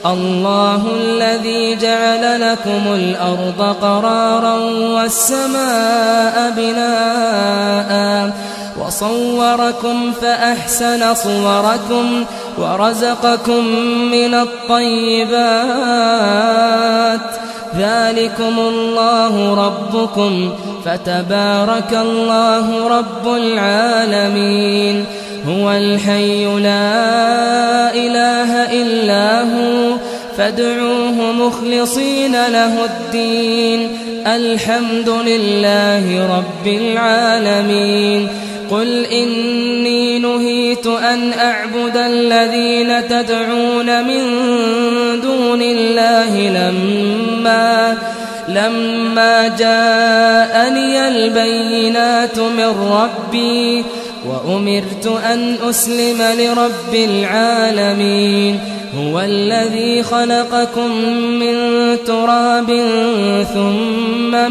الله الذي جعل لكم الأرض قرارا والسماء بناء وصوركم فأحسن صوركم ورزقكم من الطيبات ذلكم الله ربكم فتبارك الله رب العالمين هو الحي لا إله إلا هو فادعوه مخلصين له الدين الحمد لله رب العالمين قل إني نهيت أن أعبد الذين تدعون من دون الله لما جاءني البينات من ربي وأمرت أن أسلم لرب العالمين هو الذي خلقكم من تراب ثم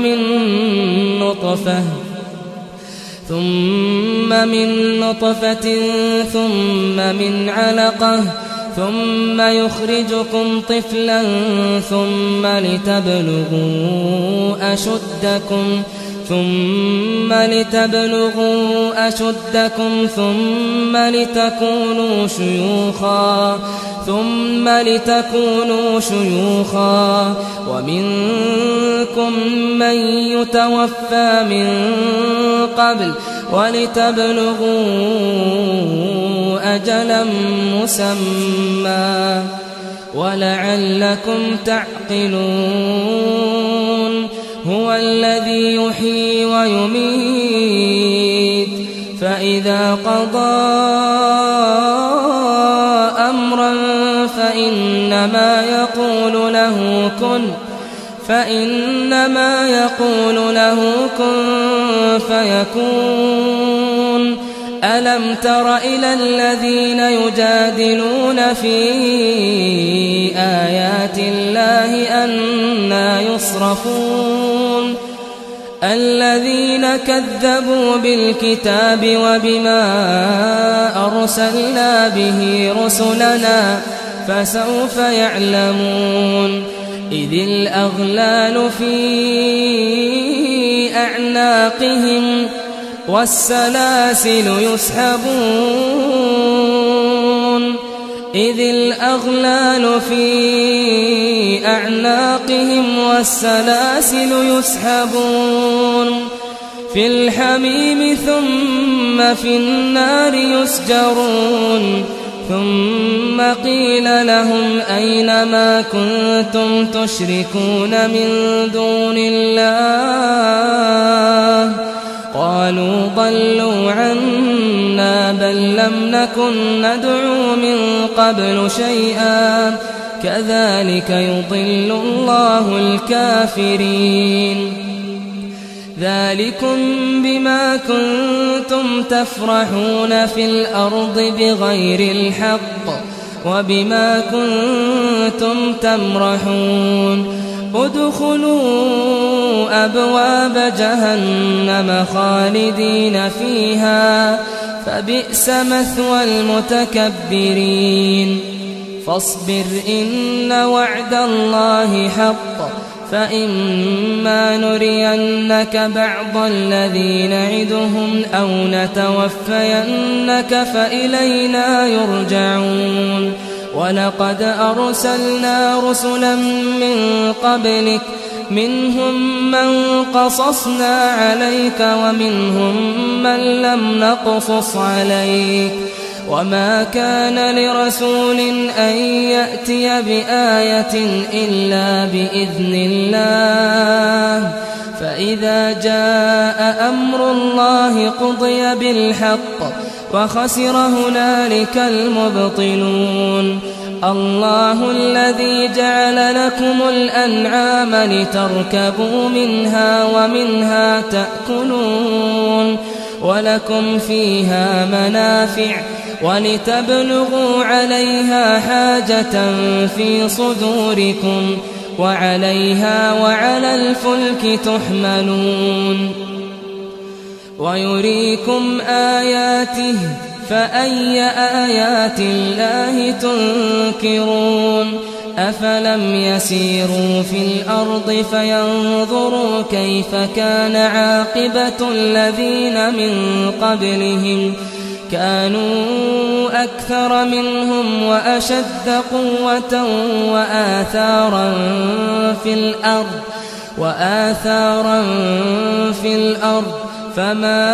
من نطفة ثم من علقة ثم يخرجكم طفلا ثم لتبلغوا أشدكم ثم لتكونوا شيوخا ومنكم من يتوفى من قبل ولتبلغوا أجلا مسمى ولعلكم تعقلون هو الذي يحيي ويميت فإذا قضى أمرا فإنما يقول له كن فيكون ألم تر إلى الذين يجادلون في آيات الله أنى يصرفون الذين كذبوا بالكتاب وبما أرسلنا به رسلنا فسوف يعلمون إذ الأغلال في أعناقهم والسلاسل يسحبون في الحميم ثم في النار يسجرون ثم قيل لهم أين ما كنتم تشركون من دون الله قالوا ضلوا عنا بل لم نكن ندعو من قبل شيئا كذلك يضل الله الكافرين ذلكم بما كنتم تفرحون في الأرض بغير الحق وبما كنتم تمرحون ادخلوا أبواب جهنم خالدين فيها فبئس مثوى المتكبرين فاصبر إن وعد الله حق فإما نرينك بعض الذي نعدهم أو نتوفينك فإلينا يرجعون ولقد أرسلنا رسلا من قبلك منهم من قصصنا عليك ومنهم من لم نقصص عليك وما كان لرسول أن يأتي بآية إلا بإذن الله فإذا جاء أمر الله قضي بالحق وخسر هنالك المبطلون الله الذي جعل لكم الأنعام لتركبوا منها ومنها تأكلون ولكم فيها منافع ولتبلغوا عليها حاجة في صدوركم وعليها وعلى الفلك تحملون ويريكم آياته فأي آيات الله تنكرون أفلم يسيروا في الأرض فينظروا كيف كان عاقبة الذين من قبلهم كانوا أكثر منهم وأشد قوة وآثارا في الأرض فما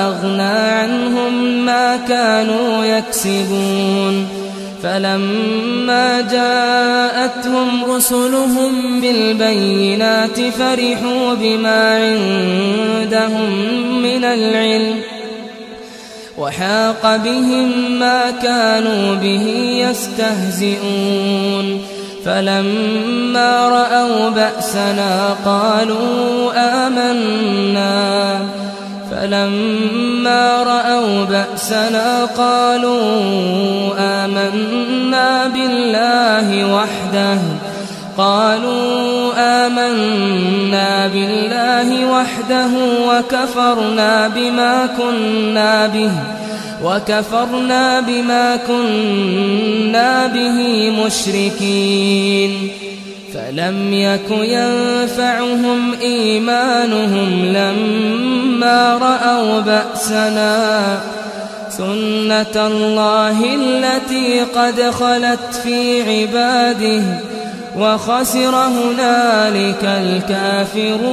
أغنى عنهم ما كانوا يكسبون فلما جاءتهم رسلهم بالبينات فرحوا بما عندهم من العلم وحاق بهم ما كانوا به يستهزئون فلما رأوا بأسنا قالوا آمنا بالله وحده وكفرنا بما كنا به مشركين فلم يك ينفعهم إيمانهم لما رأوا بأسنا سنة الله التي قد خلت في عباده وخسر هنالك الكافرون.